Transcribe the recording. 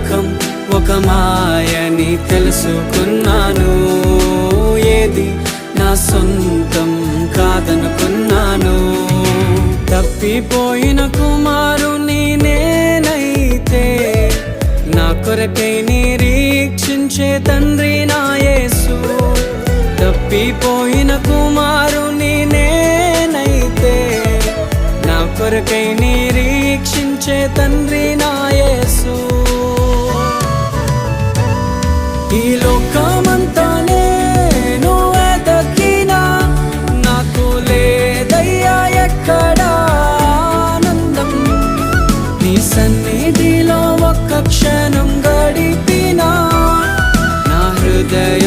లోకం ఒక మాయని తెలుసుకున్నాను. ఏది నా సొంతం కాదనుకున్నాను. తప్పిపోయిన కుమారుని నేనైతే నా కొరకై నిరీక్షించే తండ్రి నా యేసు. తప్పిపోయిన కుమారుని నేనైతే నా కొరకై నిరీక్షించే తండ్రి నా యేసు. ఈ లోకమంతా నేను వెతకినా నాకు లేదయ్యా ఎక్కడా ఆనందం. నీ సన్నిధిలో ఒక్క క్షణం గడిపినా నా హృదయ